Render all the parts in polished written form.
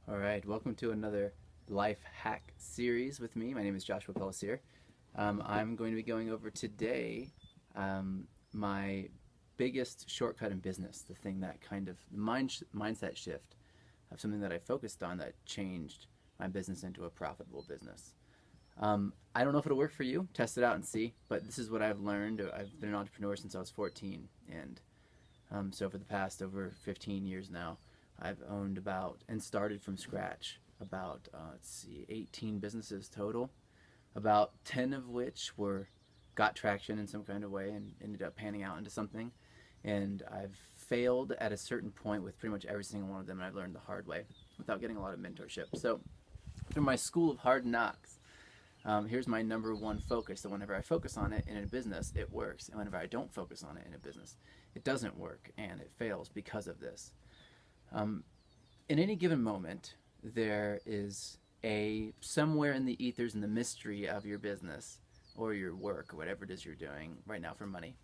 All right, welcome to another life hack series with me. My name is Joshua Pellicer. I'm going to be going over today my biggest shortcut in business, the thing that kind of mindset shift of something that I focused on that changed my business into a profitable business. I don't know if it'll work for you. Test it out and see. But this is what I've learned. I've been an entrepreneur since I was 14, and so for the past over 15 years now, I've owned about and started from scratch about 18 businesses total. About 10 of which got traction in some kind of way and ended up panning out into something. And I've failed at a certain point with pretty much every single one of them, and I've learned the hard way without getting a lot of mentorship. So through my school of hard knocks, here's my number one focus. So whenever I focus on it in a business, it works. And whenever I don't focus on it in a business, it doesn't work and it fails because of this. In any given moment, there is somewhere in the ethers, in the mystery of your business or your work or whatever it is you're doing right now for money,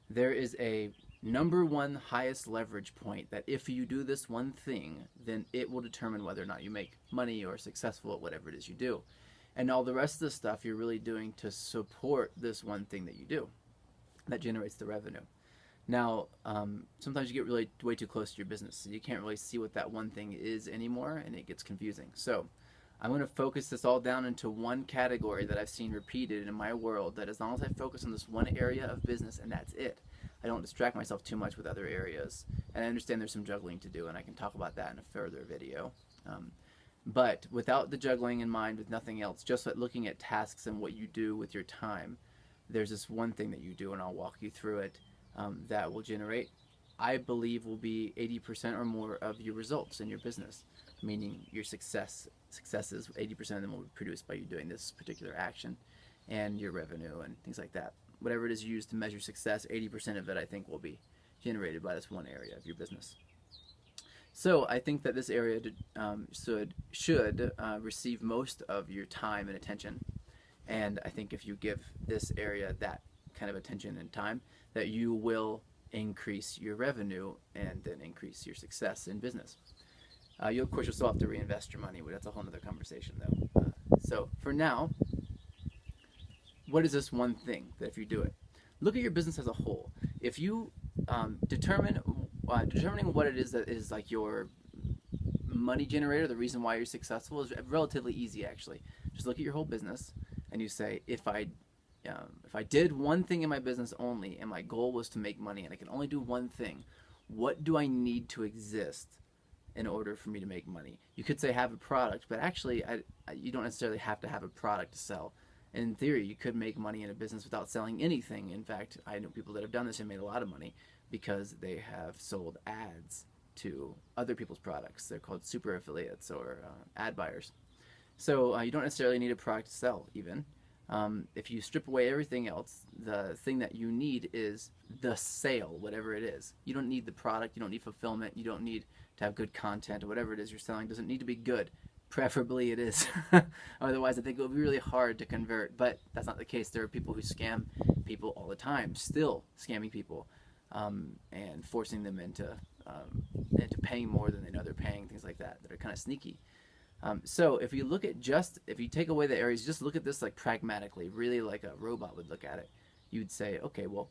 there is a number one highest leverage point that if you do this one thing, then it will determine whether or not you make money or are successful at whatever it is you do. And all the rest of the stuff you're really doing to support this one thing that you do that generates the revenue. Now, sometimes you get really way too close to your business, so you can't really see what that one thing is anymore, and it gets confusing. So I'm going to focus this all down into one category that I've seen repeated in my world, that as long as I focus on this one area of business and that's it, I don't distract myself too much with other areas. And I understand there's some juggling to do, and I can talk about that in a further video. But without the juggling in mind, with nothing else, just looking at tasks and what you do with your time, there's this one thing that you do, and I'll walk you through it. That will generate, I believe, will be 80% or more of your results in your business, meaning your successes, 80% of them will be produced by you doing this particular action, and your revenue and things like that. Whatever it is used to measure success, 80% of it I think will be generated by this one area of your business. So I think that this area should receive most of your time and attention, and I think if you give this area that kind of attention and time, that you will increase your revenue and then increase your success in business. Of course, you'll still have to reinvest your money, but that's a whole other conversation, though. So for now, what is this one thing that if you do it? Look at your business as a whole. If you determining what it is that is like your money generator, the reason why you're successful, is relatively easy, actually. Just look at your whole business and you say, if I did one thing in my business only, and my goal was to make money, and I can only do one thing, what do I need to exist in order for me to make money? You could say have a product, but actually you don't necessarily have to have a product to sell. In theory, you could make money in a business without selling anything. In fact, I know people that have done this and made a lot of money because they have sold ads to other people's products. They're called super affiliates or ad buyers. So you don't necessarily need a product to sell even. If you strip away everything else, the thing that you need is the sale, whatever it is. You don't need the product, you don't need fulfillment, you don't need to have good content, or whatever it is you're selling doesn't need to be good. Preferably it is. Otherwise, I think it would be really hard to convert, but that's not the case. There are people who scam people all the time, still scamming people, and forcing them into paying more than they know they're paying, things like that are kind of sneaky. So if you take away the areas, just look at this like pragmatically, really like a robot would look at it. You'd say, okay, well,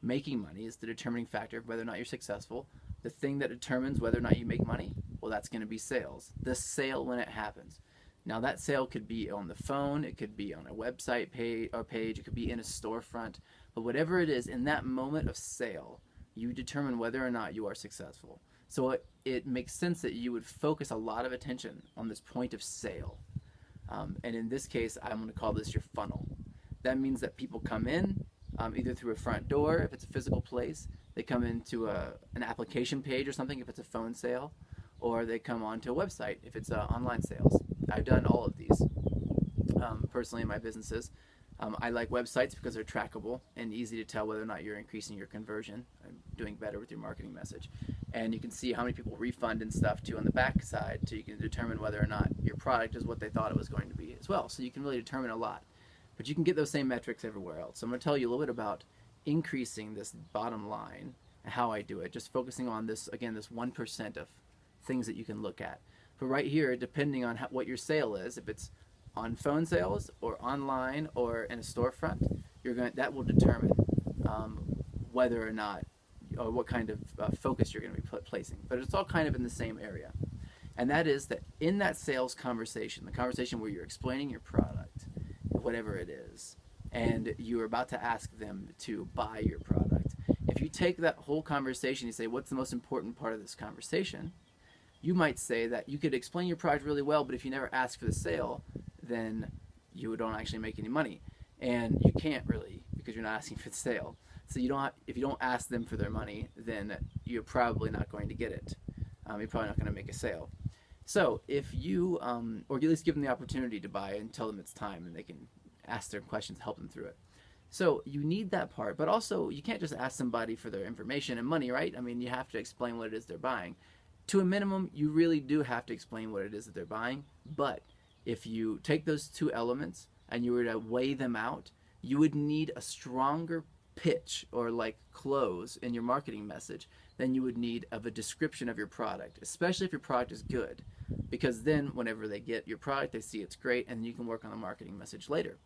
making money is the determining factor of whether or not you're successful. The thing that determines whether or not you make money, well, that's going to be sales. The sale when it happens. Now that sale could be on the phone, it could be on a website page, it could be in a storefront, but whatever it is, in that moment of sale, you determine whether or not you are successful. So it makes sense that you would focus a lot of attention on this point of sale. And in this case, I'm going to call this your funnel. That means that people come in either through a front door, if it's a physical place, they come into an application page or something if it's a phone sale, or they come onto a website if it's online sales. I've done all of these personally in my businesses. I like websites because they're trackable and easy to tell whether or not you're increasing your conversion and doing better with your marketing message. And you can see how many people refund and stuff too on the back side, so you can determine whether or not your product is what they thought it was going to be as well. So you can really determine a lot. But you can get those same metrics everywhere else. So I'm going to tell you a little bit about increasing this bottom line and how I do it, just focusing on this, again, this 1% of things that you can look at. But right here, depending on what your sale is, if it's on phone sales or online or in a storefront, that will determine whether or not, or what kind of focus you're going to be placing. But it's all kind of in the same area. And that is that in that sales conversation, the conversation where you're explaining your product, whatever it is, and you're about to ask them to buy your product, if you take that whole conversation, you say, what's the most important part of this conversation? You might say that you could explain your product really well, but if you never ask for the sale, then you don't actually make any money. And you can't really, because you're not asking for the sale. So if you don't ask them for their money, then you're probably not going to get it. You're probably not going to make a sale. So if you, or at least give them the opportunity to buy and tell them it's time, and they can ask their questions, help them through it. So you need that part, but also you can't just ask somebody for their information and money, right? I mean, you have to explain what it is they're buying. To a minimum, you really do have to explain what it is that they're buying, but if you take those two elements and you were to weigh them out, you would need a stronger pitch or like close in your marketing message than you would need of a description of your product, especially if your product is good, because then whenever they get your product, they see it's great, and you can work on the marketing message later.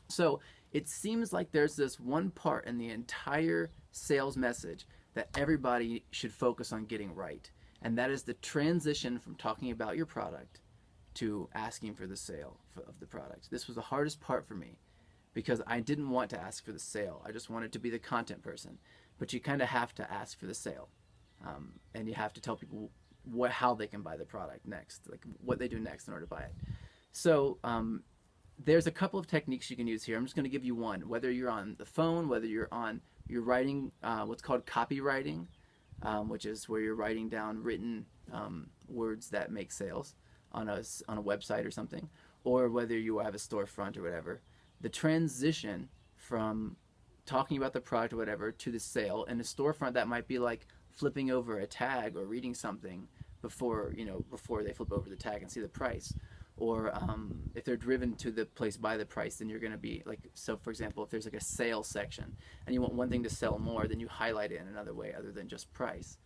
So it seems like there's this one part in the entire sales message that everybody should focus on getting right, and that is the transition from talking about your product to asking for the sale of the product. This was the hardest part for me because I didn't want to ask for the sale. I just wanted to be the content person. But you kind of have to ask for the sale, and you have to tell people how they can buy the product next, like what they do next in order to buy it. So there's a couple of techniques you can use here. I'm just going to give you one. Whether you're on the phone, whether you're writing what's called copywriting, which is where you're writing down written words that make sales on a website or something, or whether you have a storefront or whatever. The transition from talking about the product or whatever to the sale in a storefront, that might be like flipping over a tag or reading something before they flip over the tag and see the price. Or if they're driven to the place by the price, then you're going to be like, so for example, if there's like a sales section and you want one thing to sell more, then you highlight it in another way other than just price.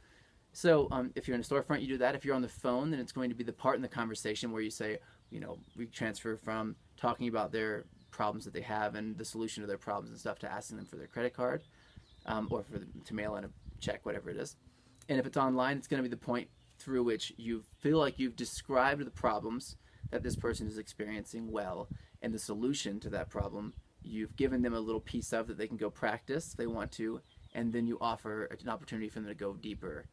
So if you're in a storefront, you do that. If you're on the phone, then it's going to be the part in the conversation where you say, we transfer from talking about their problems that they have and the solution to their problems and stuff to asking them for their credit card, or to mail in a check, whatever it is. And if it's online, it's going to be the point through which you feel like you've described the problems that this person is experiencing well, and the solution to that problem you've given them a little piece of that they can go practice if they want to, and then you offer an opportunity for them to go deeper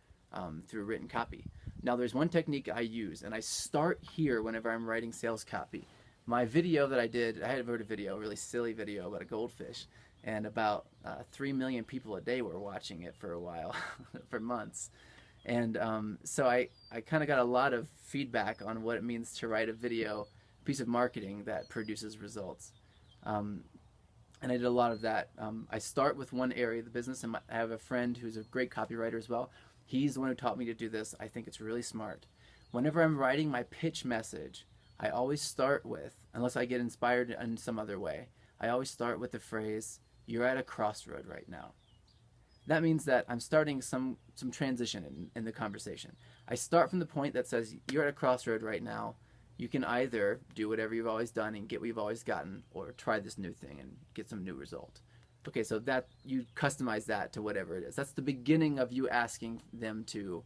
through written copy. Now there's one technique I use, and I start here whenever I'm writing sales copy. My video that I had wrote a video, a really silly video about a goldfish, and about 3 million people a day were watching it for a while, for months. And so I kind of got a lot of feedback on what it means to write a video, piece of marketing that produces results. And I did a lot of that. I start with one area of the business, and I have a friend who's a great copywriter as well. He's the one who taught me to do this. I think it's really smart. Whenever I'm writing my pitch message, I always start with, unless I get inspired in some other way, I always start with the phrase, "You're at a crossroad right now." That means that I'm starting some transition in the conversation. I start from the point that says, you're at a crossroad right now. You can either do whatever you've always done and get what you've always gotten, or try this new thing and get some new result. Okay, so that you customize that to whatever it is. That's the beginning of you asking them to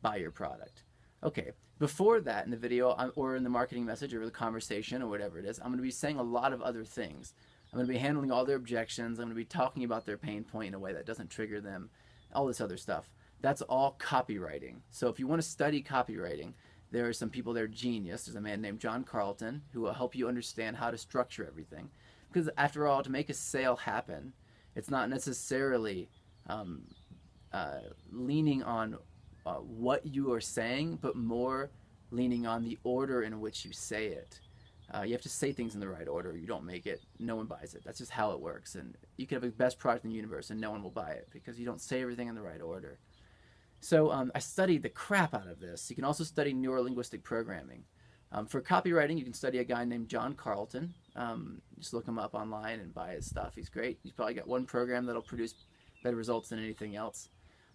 buy your product. Okay, before that in the video or in the marketing message or the conversation or whatever it is, I'm going to be saying a lot of other things. I'm going to be handling all their objections. I'm going to be talking about their pain point in a way that doesn't trigger them, all this other stuff. That's all copywriting. So if you want to study copywriting, there are some people that are genius. There's a man named Carlton who will help you understand how to structure everything. Because after all, to make a sale happen, it's not necessarily leaning on what you are saying, but more leaning on the order in which you say it. You have to say things in the right order. You don't make it, no one buys it. That's just how it works. And you can have the best product in the universe and no one will buy it because you don't say everything in the right order. So I studied the crap out of this. You can also study neurolinguistic programming. For copywriting, you can study a guy named Carlton. Just look him up online and buy his stuff. He's great. He's probably got one program that'll produce better results than anything else.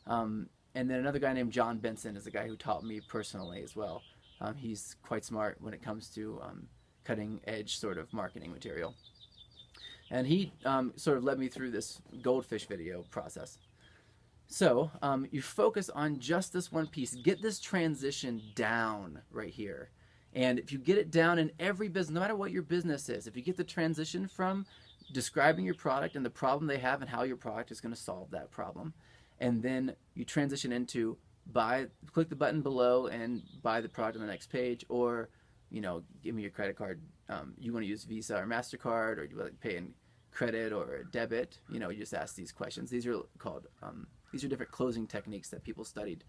And then another guy named Benson is the guy who taught me personally as well. He's quite smart when it comes to cutting edge sort of marketing material. And he sort of led me through this Goldfish video process. So you focus on just this one piece. Get this transition down right here. And if you get it down in every business, no matter what your business is, if you get the transition from describing your product and the problem they have and how your product is going to solve that problem, and then you transition into click the button below and buy the product on the next page, or give me your credit card. You want to use Visa or MasterCard, or you want to pay in credit or debit? You just ask these questions. These are called these are different closing techniques that people studied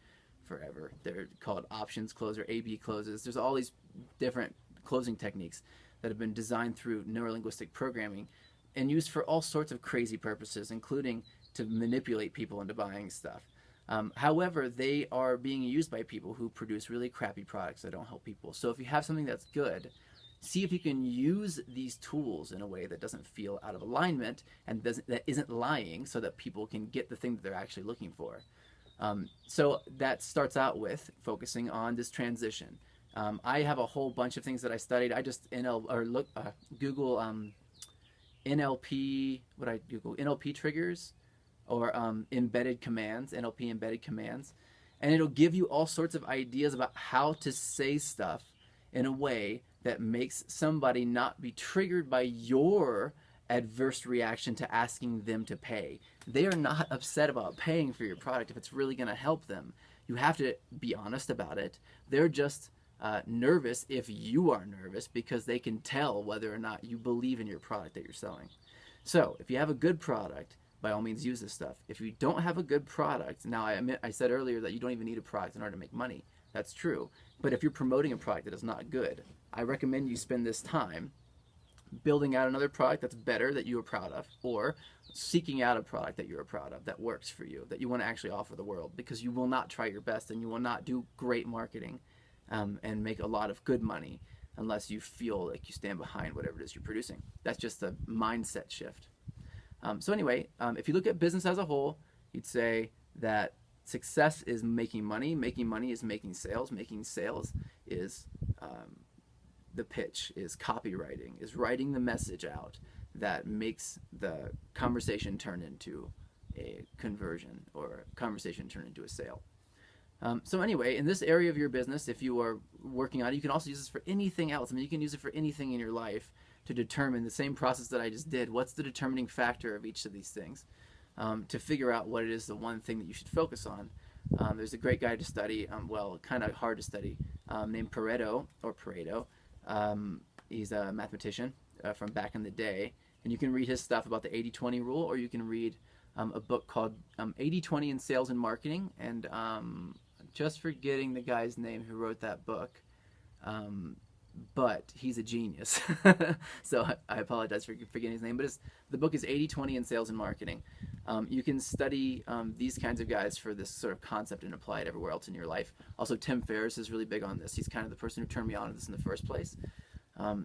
forever. They're called options close or A/B closes. There's all these different closing techniques that have been designed through neurolinguistic programming and used for all sorts of crazy purposes, including to manipulate people into buying stuff. However, they are being used by people who produce really crappy products that don't help people. So if you have something that's good, see if you can use these tools in a way that doesn't feel out of alignment and that isn't lying, so that people can get the thing that they're actually looking for. So that starts out with focusing on this transition. I have a whole bunch of things that I studied. I just Google NLP. What I Google NLP triggers or embedded commands, NLP embedded commands, and it'll give you all sorts of ideas about how to say stuff in a way that makes somebody not be triggered by your adverse reaction to asking them to pay. They are not upset about paying for your product if it's really going to help them. You have to be honest about it. They're just nervous if you are nervous, because they can tell whether or not you believe in your product that you're selling. So if you have a good product, by all means use this stuff. If you don't have a good product, now I said earlier that you don't even need a product in order to make money. That's true. But if you're promoting a product that is not good, I recommend you spend this time building out another product that's better, that you are proud of, or seeking out a product that you're proud of, that works for you, that you want to actually offer the world, because you will not try your best and you will not do great marketing and make a lot of good money unless you feel like you stand behind whatever it is you're producing. That's just a mindset shift. So anyway, if you look at business as a whole, you'd say that success is making money is making sales is the pitch, is copywriting, is writing the message out that makes the conversation turn into a conversion, or a conversation turn into a sale. So anyway, in this area of your business, if you are working on it, you can also use this for anything else. I mean, you can use it for anything in your life to determine the same process that I just did. What's the determining factor of each of these things? To figure out what it is, the one thing that you should focus on. There's a great guy to study, kind of hard to study, named Pareto. He's a mathematician from back in the day, and you can read his stuff about the 80-20 rule, or you can read a book called 80-20 in Sales and Marketing, and just forgetting the guy's name who wrote that book, but he's a genius. So I apologize for forgetting his name, but the book is 80-20 in Sales and Marketing. You can study these kinds of guys for this sort of concept and apply it everywhere else in your life. Also, Tim Ferriss is really big on this. He's kind of the person who turned me on to this in the first place.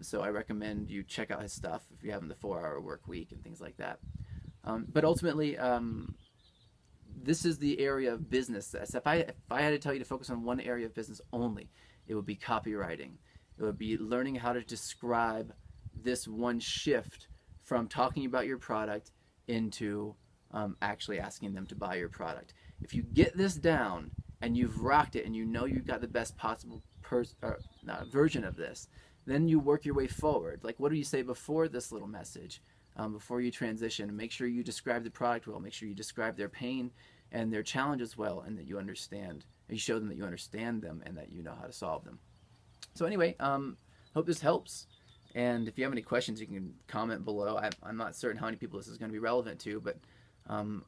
So I recommend you check out his stuff if you're having the 4-hour work week and things like that. But ultimately, this is the area of business. If I had to tell you to focus on one area of business only, it would be copywriting. It would be learning how to describe this one shift from talking about your product into actually asking them to buy your product. If you get this down and you've rocked it and you know you've got the best possible version of this, then you work your way forward. Like, what do you say before this little message? Before you transition, make sure you describe the product well. Make sure you describe their pain and their challenges well, and that you understand. And you show them that you understand them and that you know how to solve them. So anyway, hope this helps. And if you have any questions, you can comment below. I'm not certain how many people this is going to be relevant to, but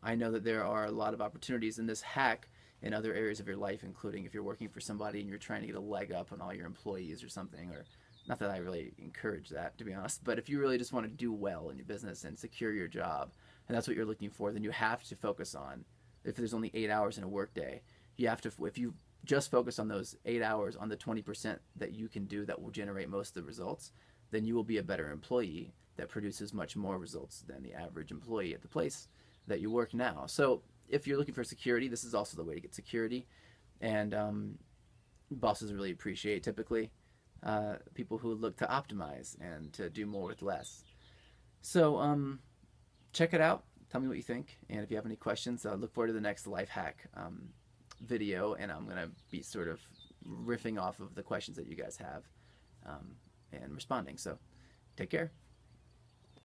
I know that there are a lot of opportunities in this hack in other areas of your life, including if you're working for somebody and you're trying to get a leg up on all your employees or something, or not that I really encourage that, to be honest, but if you really just want to do well in your business and secure your job, and that's what you're looking for, then you have to focus on, if there's only 8 hours in a workday, you have to, if you just focus on those 8 hours, on the 20% that you can do that will generate most of the results, then you will be a better employee that produces much more results than the average employee at the place that you work now. So if you're looking for security, this is also the way to get security. And bosses really appreciate typically. People who look to optimize and to do more with less. So check it out. Tell me what you think. And if you have any questions, look forward to the next life hack video. And I'm going to be sort of riffing off of the questions that you guys have and responding. So take care.